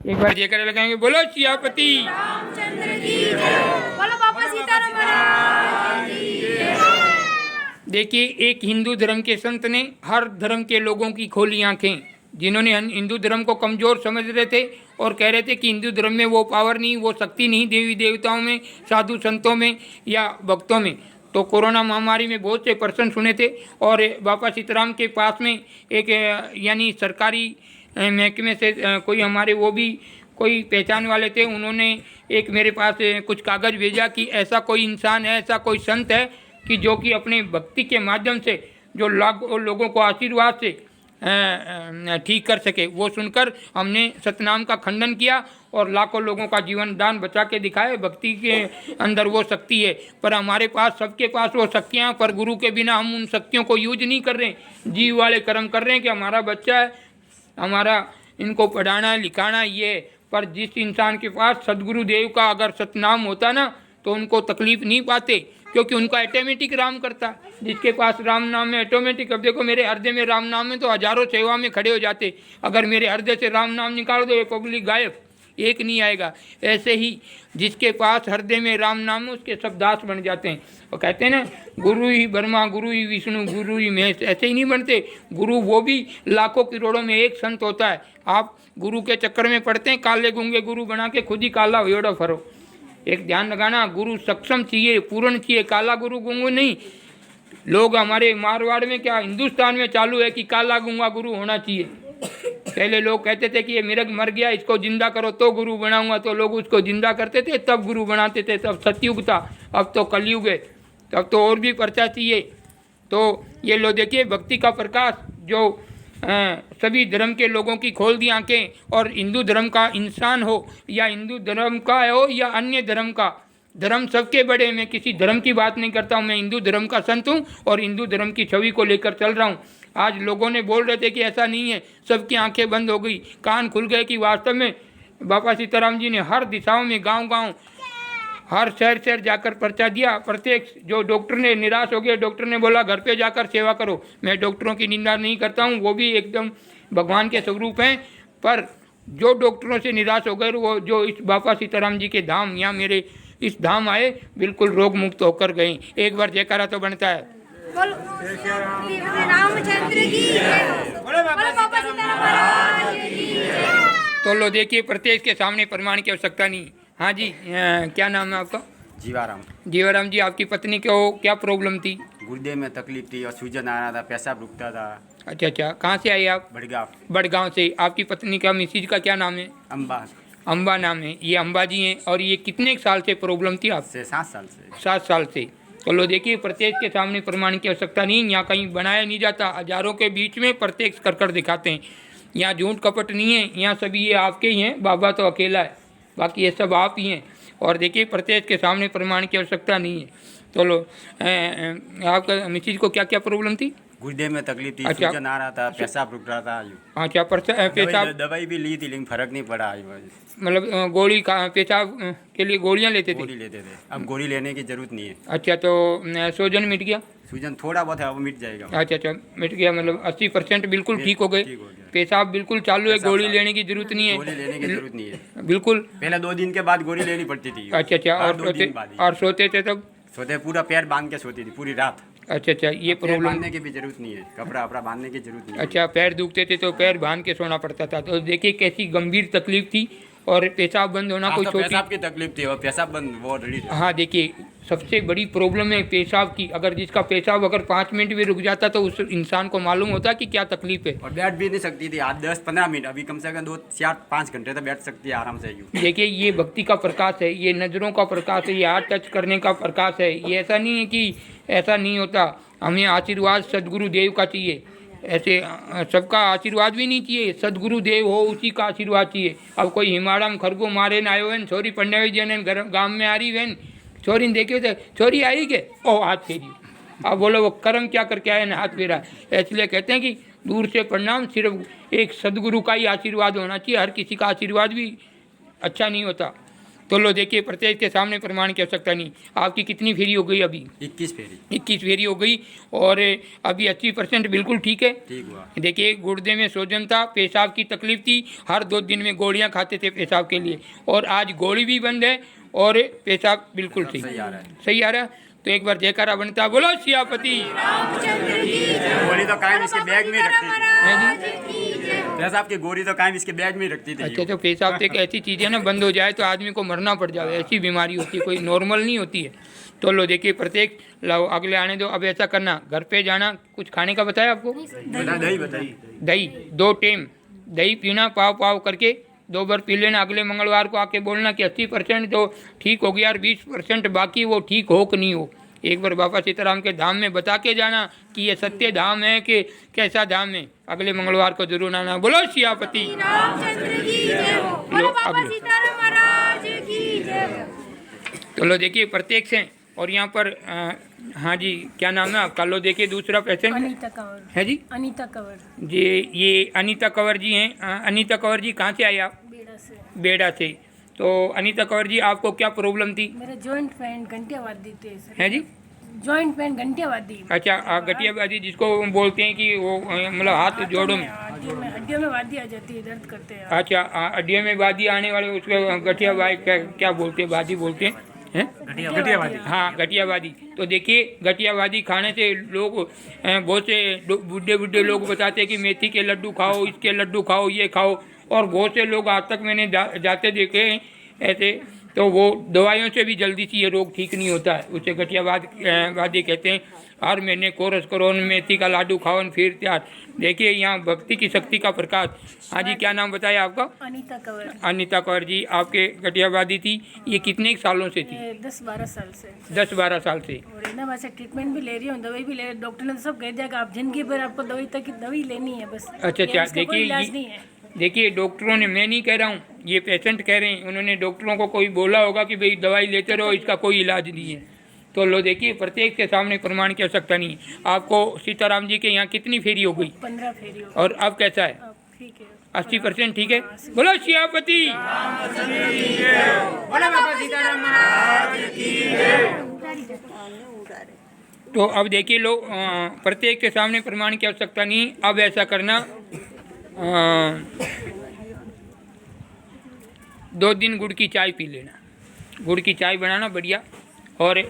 एक बार जयकारा लगाएंगे, बोलो सियापति। बोलो बापा सीताराम महाराज की जय। देखिए, एक हिंदू धर्म के संत ने हर धर्म के लोगों की खोली आंखें, जिन्होंने हिंदू धर्म को कमज़ोर समझ रहे थे और कह रहे थे कि हिंदू धर्म में वो पावर नहीं, वो शक्ति नहीं देवी देवताओं में, साधु संतों में या भक्तों में। तो कोरोना महामारी में बहुत से पर्सन सुने थे और बाबा सीताराम के पास में एक यानी सरकारी महकमे से कोई हमारे वो भी कोई पहचान वाले थे, उन्होंने एक मेरे पास कुछ कागज़ भेजा कि ऐसा कोई इंसान है, ऐसा कोई संत है कि जो कि अपने भक्ति के माध्यम से जो लोगों को आशीर्वाद से ठीक कर सके। वो सुनकर हमने सतनाम का खंडन किया और लाखों लोगों का जीवन दान बचा के दिखाए। भक्ति के अंदर वो शक्ति है, पर हमारे पास सबके पास वो शक्तियाँ, पर गुरु के बिना हम उन शक्तियों को यूज नहीं कर रहे। जीव वाले कर्म कर रहे हैं कि हमारा बच्चा है, हमारा इनको पढ़ाना लिखाना ये। पर जिस इंसान के पास सदगुरु देव का अगर सतनाम होता ना तो उनको तकलीफ नहीं पाते, क्योंकि उनका ऑटोमेटिक राम करता। जिसके पास राम नाम है ऑटोमेटिक, अब देखो मेरे हृदय में राम नाम है तो हजारों सेवा में खड़े हो जाते। अगर मेरे हृदय से राम नाम निकाल दो ये पब्लिक गायब, एक नहीं आएगा। ऐसे ही जिसके पास हृदय में राम नाम है उसके सब दास बन जाते हैं। और कहते हैं ना, गुरु ही ब्रह्मा, गुरु ही विष्णु, गुरु ही महेश, ऐसे ही नहीं बनते। गुरु वो भी लाखों करोड़ों में एक संत होता है। आप गुरु के चक्कर में पड़ते हैं, काले गूंगे गुरु बना के खुद ही काला होड़ो फरो। एक ध्यान लगाना, गुरु सक्षम चाहिए, पूर्ण चाहिए, काला गुरु गूंगू नहीं। लोग हमारे मारवाड़ में क्या हिंदुस्तान में चालू है कि काला गूंगा गुरु होना चाहिए। पहले लोग कहते थे कि ये मिर्ग मर गया, इसको जिंदा करो तो गुरु बनाऊंगा, तो लोग उसको जिंदा करते थे तब गुरु बनाते थे। तब सतयुग था, अब तो कलयुग है, तब तो और भी पर्चा चाहिए। तो ये लो देखिए, भक्ति का प्रकाश जो सभी धर्म के लोगों की खोल दी आंखें। और हिंदू धर्म का इंसान हो या हिंदू धर्म का हो या अन्य धर्म का, धर्म सबके बड़े। मैं किसी धर्म की बात नहीं करता हूँ, मैं हिंदू धर्म का संत हूँ और हिंदू धर्म की छवि को लेकर चल रहा हूँ। आज लोगों ने बोल रहे थे कि ऐसा नहीं है, सबकी आंखें बंद हो गई, कान खुल गए कि वास्तव में बाबा सीताराम जी ने हर दिशाओं में, गांव-गांव, हर शहर जाकर पर्चा दिया। प्रत्येक जो डॉक्टर ने निराश हो गए, डॉक्टर ने बोला घर पे जाकर सेवा करो। मैं डॉक्टरों की निंदा नहीं करता हूँ, वो भी एकदम भगवान के स्वरूप हैं। पर जो डॉक्टरों से निराश हो गए, वो जो इस बाबा सीताराम जी के धाम या मेरे इस धाम आए, बिल्कुल रोग मुक्त होकर गए। एक बार जयकारा तो बनता है। बोलो रामचंद्र की जय। बोलो बापा सीताराम महाराज की जय। तो लो देखिए, प्रत्येक के सामने प्रमाण की आवश्यकता नहीं। हाँ जी, क्या नाम है आपका? जीवाराम। जीवाराम जी, आपकी पत्नी को क्या प्रॉब्लम थी? गुर्दे में तकलीफ थी और सूजन आ रहा था, पेशाब रुकता था। अच्छा, कहाँ से आए आप? बड़गांव। बड़गांव से। आपकी पत्नी का, मिसिज का क्या नाम है? अम्बा। अम्बा नाम है। ये अम्बा जी हैं। और ये कितने साल से प्रॉब्लम थी आप? से 7 साल से। 7 साल से। तो लो देखिए, प्रत्येक के सामने प्रमाण की आवश्यकता नहीं, यहाँ कहीं बनाया नहीं जाता। हजारों के बीच में प्रत्यक्ष कर दिखाते हैं। यहाँ झूठ कपट नहीं है, यहाँ सभी ये आपके ही हैं। बाबा तो अकेला है, बाकी ये सब आप ही हैं। और देखिए, प्रत्येक के सामने प्रमाण की आवश्यकता नहीं है। तो लो, आपका मिसिज को क्या क्या प्रॉब्लम थी? गुर्दे में तकलीफ थी, अच्छा। सूजन आ रहा था, पेशाब रुक रहा था। अच्छा, पेशाब, दवाई भी ली थी लेकिन फर्क नहीं पड़ा। मतलब गोली का, पेशाब के लिए गोलियाँ लेते थे? गोली लेते थे, अब गोली लेने की जरूरत नहीं है। अच्छा, तो सूजन मिट गया? सूजन थोड़ा बहुत है, वो मिट जाएगा। अच्छा, मिट गया, मतलब 80% बिल्कुल ठीक हो गए। ठीक हो गया। पेशाब बिल्कुल चालू है, पेशाब गोली चालू। लेने की जरूरत नहीं है? गोली लेने की जरूरत नहीं है बिल्कुल। पहले 2 दिन के बाद गोली लेनी पड़ती थी। अच्छा, हर और 2 सोते, दिन बाद ही। और सोते थे तब? सोते पूरा पैर बांध के सोती थी पूरी रात। अच्छा, ये पैर प्रॉब्लम। बांधने की भी जरूरत नहीं है, कपड़ा वपड़ा बांधने की जरूरत नहीं है। अच्छा, पैर दुखते थे तो पैर बांध के सोना पड़ता था। तो देखिए कैसी गंभीर तकलीफ थी। और पेशाब बंद होना कोई तो छोटी, पेशाब की तकलीफ थी और पेशाब बंद वो रेडी था। हाँ देखिए, सबसे बड़ी प्रॉब्लम है पेशाब की। अगर जिसका पेशाब अगर 5 मिनट भी रुक जाता तो उस इंसान को मालूम होता कि क्या तकलीफ है। और बैठ भी नहीं सकती थी, आज 10-15 मिनट, अभी कम से कम 2-4-5 घंटे तक बैठ सकती है आराम से। देखिए, ये भक्ति का प्रकाश है, ये नज़रों का प्रकाश है, ये हाथ टच करने का प्रकाश है। ये ऐसा नहीं है कि ऐसा नहीं होता। हमें आशीर्वाद सदगुरु देव का चाहिए। ऐसे सबका आशीर्वाद भी नहीं चाहिए, सदगुरु देव हो उसी का आशीर्वाद चाहिए। अब कोई हिमाड़म खरगो मारे ना आयो है, छोरी पढ़ने जन गाँव में आ रही है, छोरी ने देखियो तो छोरी आई के ओ हाथ फेरी। अब बोलो वो कर्म क्या करके आए ना हाथ फेरा। इसलिए कहते हैं कि दूर से प्रणाम, सिर्फ एक सदगुरु का ही आशीर्वाद होना चाहिए। हर किसी का आशीर्वाद भी अच्छा नहीं होता। तो लो देखिए, प्रत्येक के सामने प्रमाण की आवश्यकता नहीं। आपकी कितनी फेरी हो गई अभी? 21 फेरी 21 फेरी हो गई और अभी 80% बिल्कुल ठीक है। ठीक हुआ। देखिए, गुर्दे में सोजन था, पेशाब की तकलीफ थी, हर 2 दिन में गोलियां खाते थे पेशाब के लिए, और आज गोली भी बंद है और पेशाब बिल्कुल ठीक सही आ रहा है। सही आ रहा है। तो एक बार जयकारा बनता, बोलो सियापति। गोली तो कायम इसके बैग में रखती थी। है जी? पेशाब की गोली तो कायम इसके बैग में रखती थी। अच्छा, तो पेशाब तो एक ऐसी चीज़ है ना, बंद हो जाए तो आदमी को मरना पड़ जाए, ऐसी बीमारी होती है, कोई नॉर्मल नहीं होती है। तो लो देखिए, प्रत्येक लाओ अगले आने दो। अब ऐसा करना, घर पे जाना, कुछ खाने का बताया आपको? दही बताइए। दही 2 टाइम दही पीना, पाव पाव करके 2 बार पी लेना। अगले मंगलवार को आके बोलना कि 80% तो ठीक हो गया और 20% बाकी, वो ठीक हो कि नहीं हो। एक बार बाबा सीताराम के धाम में बता के जाना कि ये सत्य धाम है कि कैसा धाम है। अगले मंगलवार को जरूर आना। बोलो सियापति। रामचंद्र की जय हो। बोलो बाबा सीताराम महाराज की जय हो। तो लो देखिए, प्रत्येक से। और यहाँ पर हाँ जी, क्या नाम है आपका? लो देखिए, दूसरा पेशेंट अनीता कंवर है जी। अनीता कंवर जी, ये अनीता कंवर जी हैं। अनीता कंवर जी कहाँ से आए आप? बेड़ा से। बेड़ा से। तो अनीता कंवर जी, आपको क्या प्रॉब्लम थी? मेरे जॉइंट पेन घंटियावादी थे सर। है जी? Joint pain घंटियावादी। अच्छा, गठियाबाजी जिसको बोलते हैं कि वो मतलब हाथ जोड़ों में, हड्डियों में वादी आ जाती है, दर्द करते हैं। अच्छा, हड्डियों में बादी आने वाले उसको गठियाबाजी क्या बोलते हैं? बादी बोलते हैं, हैं? घटियावादी। हाँ, गठियाबादी। तो देखिए, गठियाबादी खाने से लोग बहुत से बूढ़े बूढ़े लोग बताते हैं कि मेथी के लड्डू खाओ, इसके लड्डू खाओ, ये खाओ। और बहुत से लोग आज तक मैंने जाते देखे हैं ऐसे, तो वो दवाइयों से भी जल्दी से ये रोग ठीक नहीं होता है। उसे गठियावादी कहते हैं। हर महीने कोरस करो, मेथी का लाडू खाओ, फिर तैयार। देखिए, यहाँ भक्ति की शक्ति का प्रकाश। हाँ जी, क्या नाम बताया आपका? अनीता कंवर। अनीता कौर जी, आपके गठियावादी थी, ये कितने सालों से थी? 10-12 साल से। 10-12 साल से। और ना वैसे ट्रीटमेंट भी ले रही हूँ, दवाई भी ले। डॉक्टर ने तो सब कह दिया कि आप जिंदगी भर आपको दवाई लेनी है बस। अच्छा, इसका कोई इलाज देखिए, नहीं है। देखिए, डॉक्टरों ने, मैं नहीं कह रहा हूँ, ये पेशेंट कह रहे हैं, उन्होंने डॉक्टरों को कोई बोला होगा कि भाई दवाई लेते रहो, इसका कोई इलाज नहीं है। तो लो देखिए, प्रत्येक के सामने प्रमाण की आवश्यकता नहीं है। आपको सीताराम जी के यहाँ कितनी फेरी हो गई? 15 फेरी हो। और अब कैसा है? अब ठीक है। 80% ठीक है। बोलो सियापति। बोलो बाबा सीताराम महाराज की जय हो। तो अब देखिए लो, प्रत्येक के सामने प्रमाण की आवश्यकता नहीं। अब ऐसा करना, 2 दिन गुड़ की चाय पी लेना। गुड़ की चाय बनाना बढ़िया, और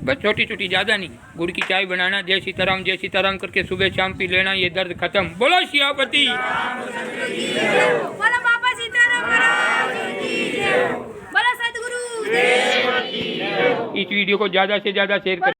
बस छोटी छोटी, ज़्यादा नहीं, गुड़ की चाय बनाना। जय सीताराम करके सुबह शाम पी लेना, ये दर्द खत्म। बोलो सियापति। बोलो बाबा सीताराम महाराज की जय हो। बोलो सद्गुरु। इस वीडियो को ज़्यादा से ज़्यादा शेयर करें।